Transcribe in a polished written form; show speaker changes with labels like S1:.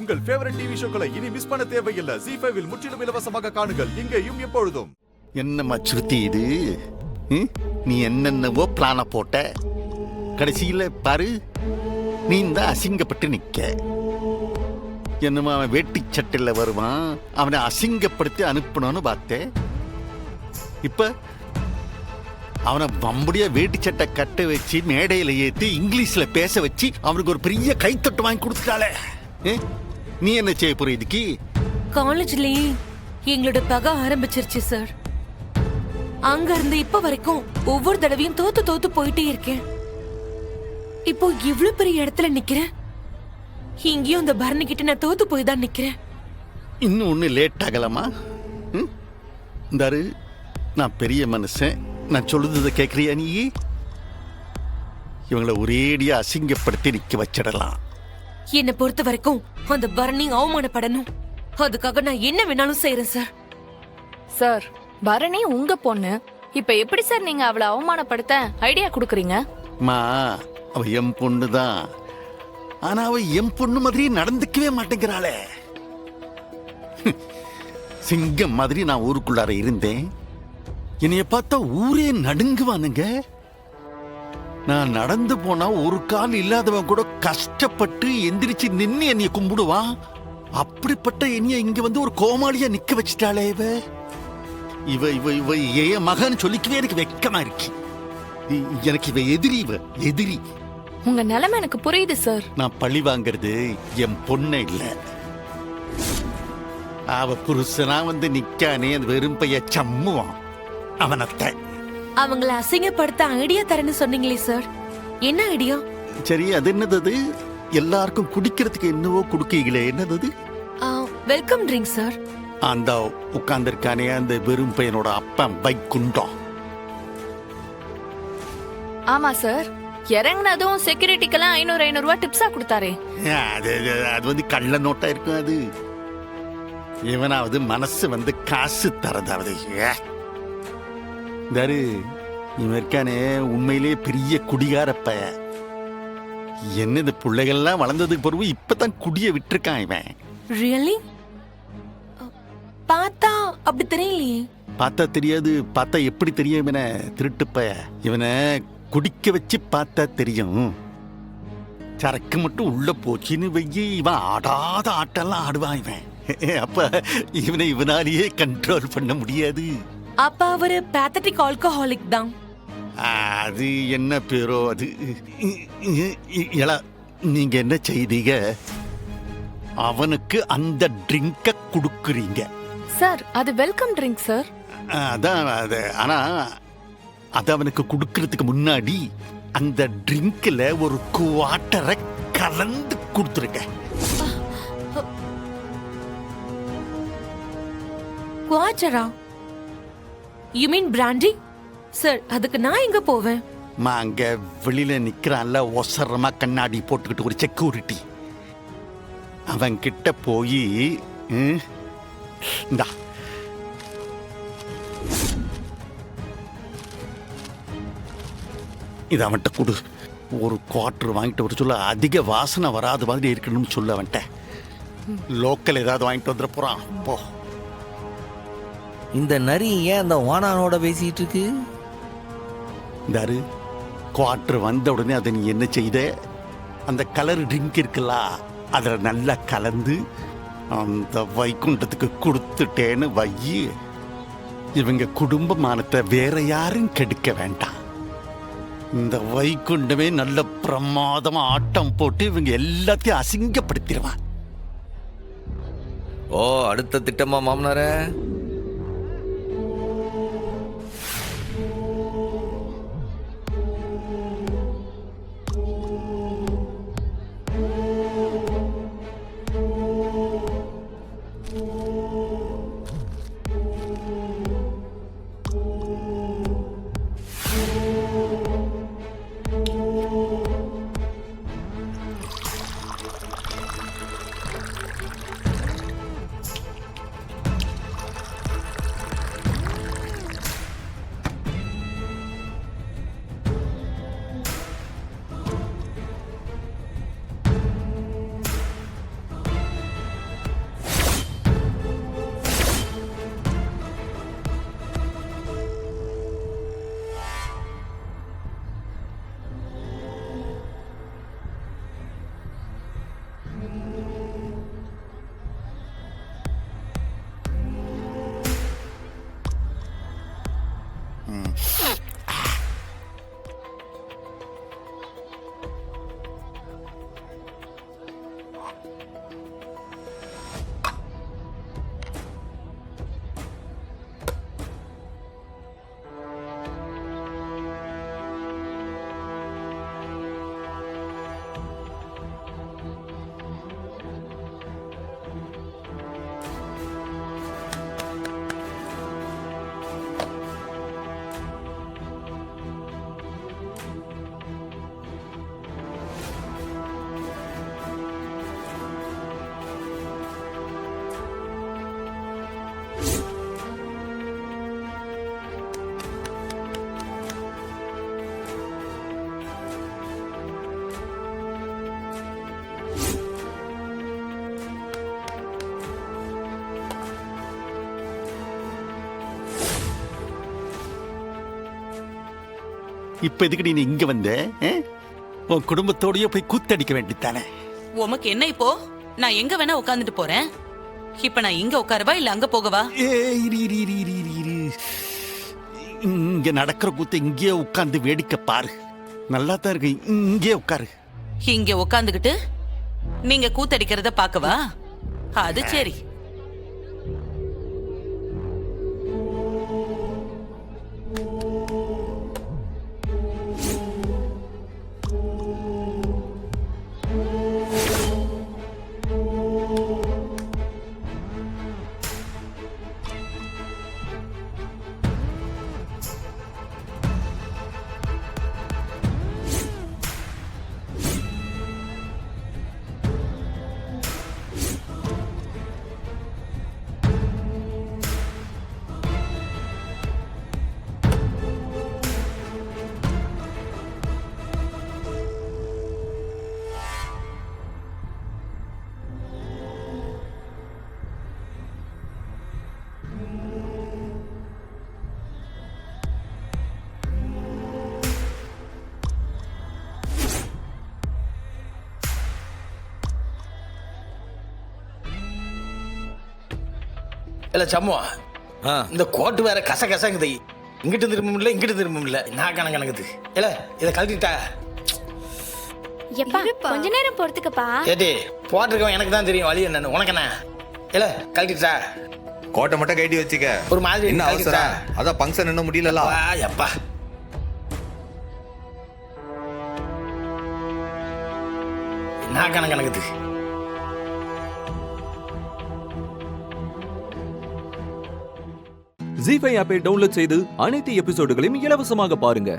S1: உங்கள் favourite TV ஷோக்களை இனி miss பண்ண தேவையில்லை. ZEE5 இல் முற்றிலும் இலவசமாக காணுங்கள். இங்கேயும் எப்பொழுதும்.
S2: என்னம்மா சுருத்தி இது? நீ என்னென்னவோ பிளான போட்ட, கடைசியில பாரு நீ தான் அசிங்கப்பட்டு நிக்க. என்னமா அவன் வேட்டி சட்டையில் வருவான், அவனை அசிங்கப்படுத்தி அனுப்பணும்னு பார்த்தேன். இப்ப அவனை வம்படியா வேட்டி சட்டை கட்ட வச்சு மேடையில ஏற்றி இங்கிலீஷ்ல பேச வச்சு அவனுக்கு ஒரு பெரிய கைத்தட்டு வாங்கி கொடுத்துட்டாளே. நீ என்ன செய்ய போற இதுக்கு?
S3: காலேஜ்லயே எங்களோட பகை ஆரம்பிச்சிருச்சு சார். அங்க இருந்து இப்ப வரைக்கும் ஒவ்வொரு தடவையும் தோத்து போயிட்டே இருக்கேன். இப்போ இவ்வளவு பெரிய இடத்துல நிக்கிறேன். இங்கேயும் அந்த பரணி கிட்ட நான் தோத்து போய் தான் நிக்கிறேன்.
S2: இன்னும் ஒண்ணு லேட் ஆகலாமா? இந்தாரு, நான் பெரிய மனுஷன், நான் சொல்லுறத கேட்கறியா நீ? இவங்களை ஒரேடியா அசிங்கப்படுத்தி நிக்க வச்சிடலாம்.
S3: என்னை பொறுத்த வரைக்கும் அந்த பரணி அவமானப்படணும். அதுக்காக நான் என்ன வேணாலும் செய்யறேன் சார்.
S4: சார், பரணி உங்க பொண்ணு. இப்ப எப்படி சார் நீங்க அவளை அவமானப்படுத்த ஐடியா குடுக்குறீங்க?
S2: மா, அவ என் பொண்ணுதான். ஆனா அவ என் பொண்ணு மாதிரி நடந்துக்கவே மாட்டேங்கிறாளே. சிங்கம் மாதிரி நான் ஊருக்குள்ளார இருந்தேன். என்னைய பார்த்தா ஊரே நடுங்குவானுங்க. நான் நடந்து போனா ஒரு கால் இல்லாதவன் கூட கஷ்டப்பட்டு எந்திரிச்சு நின்னு என்னைய கும்பிடுவான். அப்படிப்பட்ட என்னைய இங்க வந்து ஒரு கோமாளியா நிக்க வச்சிட்டாளே இவ. இவ இவ இவ என் மகன் சொல்லிக்கவே எனக்கு வெக்கமா இருக்கு. எனக்கு இவ எதிரி.
S4: உங்க நிலைமை எனக்கு புரியுது சார்.
S2: நான் பழி வாங்கிறது என் பொண்ணை இல்ல, அவ புருஷனா வந்து நிக்கானே அந்த வெறும் பைய சம்முவான் அவனத்தை.
S3: அவங்கள அசிங்கப்படுத்த ஐடியா தரேன்னு சொன்னீங்களே சார், என்ன ஐடியா?
S2: சரி, அது என்னது? அது எல்லாருக்கும் குடிக்கிறதுக்கு என்னவோ குடுக்கீங்களே, என்னது?
S3: Welcome drink sir.
S2: அந்த உட்கார்ந்திருக்கானே அந்த வெறும் பையனோட அப்பன் வைகுண்டம்.
S4: ஆமா சார், இறங்கினதும் செக்யூரிட்டிக்கெல்லாம் 500 ரூபாய் டிப்ஸா கொடுத்தாரே.
S2: அது வந்து கள்ள நோட்டா இருக்கும். அது இவனாவது மனசு வந்து காசு தரதாவது. தாரு, இவன் இருக்கானே உண்மையிலேயே பெரிய குடிகாரப்ப. என்ன இந்த பிள்ளைகள்லாம் வளர்ந்ததுக்கு பிறகு இப்பதான் குடிய விட்டுருக்கான் இவன்.
S3: ரியலி? பார்த்தா அப்படி தெரியலையே.
S2: பார்த்தா தெரியாது, பார்த்தா எப்படி தெரியும்? இவனை திருட்டுப்ப. இவனை குடிக்க வச்சு பார்த்தா தெரியும். சரக்கு மட்டும் உள்ள போச்சுன்னு வையி, இவன் ஆடாத ஆட்டெல்லாம் ஆடுவான் இவன். அப்ப இவனை இவனாலேயே கண்ட்ரோல் பண்ண முடியாது.
S3: அப்ப அவரு பேத்தட்டிக் ஆல்கஹாலிக் தான்.
S2: அது என்ன பேரோ அது. நீங்க என்ன செய்தீங்க? அவனுக்கு அந்த ட்ரிங்க குடுக்குறீங்க
S4: சார். அது வெல்கம் ட்ரிங்க் சார்.
S2: அதான் அது. ஆனா அது அவனுக்கு குடுக்கறதுக்கு முன்னாடி அந்த ட்ரிங்க்ல ஒரு குவாட்டரை கலந்து கொடுத்துருங்க.
S3: குவாட்டரா? You mean brandy? சார், அதுக்கு நான் எங்க போவேன்?
S2: அங்க வெளியில நிக்கிறான்ல ஒசரமா கண்ணாடி போட்டுக்கிட்டு ஒரு செக்யூரிட்டி, அவன் கிட்ட போய் இந்தா இது அவன்கிட்ட கொடு. ஒரு குவார்டர் வாங்கிட்டு வர சொல்ல, அதிக வாசனை வராத மாதிரி இருக்கணும்னு சொல்ல. அவன்கிட்ட லோக்கல் ஏதாவது வாங்கிட்டு வந்துட போறான். போ.
S5: இந்த நரி ஏன் அந்த ஓனானோட பேசிட்டு இருக்கு?
S2: தாரு, குவார்டர் வந்த உடனே அதை நீ என்ன செய்த? அந்த கலர் ட்ரிங்க் இருக்குல்ல, அதுல நல்லா கலந்து அந்த வைகுண்டத்துக்கு கொடுத்துட்டேன்னு வையி. இவங்க குடும்பமானத்தை வேற யாரும் கெடுக்க வேண்டாம். இந்த வைகுண்டமே நல்ல பிரமாதமா ஆட்டம் போட்டு இவங்க எல்லாத்தையும் அசிங்கப்படுத்திடுவான்.
S5: ஓ, அடுத்த திட்டமா மாமனார?
S2: இப்ப எதுக்கு நீ இங்க வந்த? உன் குடும்பத்தோடய போய் கூத்தடிக்க வேண்டித்தானே?
S6: உமக்கு என்ன இப்போ? நான் எங்க வேணா உட்கார்ந்துட்டு போறேன். இப்ப நான் இங்க உட்காரவா இல்ல அங்க போகவா?
S2: இரு. இங்க நடக்கிற கூத்து இங்கே உட்கார்ந்து வேடிக்கை பாரு. நல்லா தான் இருக்கு. இங்கே உட்காரு.
S6: இங்க உட்கார்ந்துகிட்டு நீங்க கூத்தடிக்கிறத பாக்கவா? அது சரி.
S7: இல்ல சம்முவா,
S5: ஆ
S7: இந்த கோட்டு வேற கசங்குது. இங்கிட்டு திரும்ப முடியல, இங்கிட்டு திரும்ப முடியல. நான் கணக்குது. இல்ல இதை கழட்டிட்டா.
S8: எப்பா கொஞ்ச நேரம் பொறுத்துக்கப்பா.
S7: ஏடி போட்டிருக்கவன் எனக்கு தான் தெரியும் வழி என்னன்னு. உனக்கு என்ன? இல்ல கழட்டிட்டா.
S5: கோட்டை மட்டும் கைட்டி வச்சுக்க.
S7: ஒரு மாதிரி
S5: என்ன அவசரம்? அதான் ஃபங்க்ஷன் இன்னும் முடியல.
S7: எப்பா என்ன கணக்குது.
S9: ஜீ5 ஆப்பை டவுன்லோட் செய்து அனைத்து எபிசோடுகளையும் இலவசமாக பாருங்க.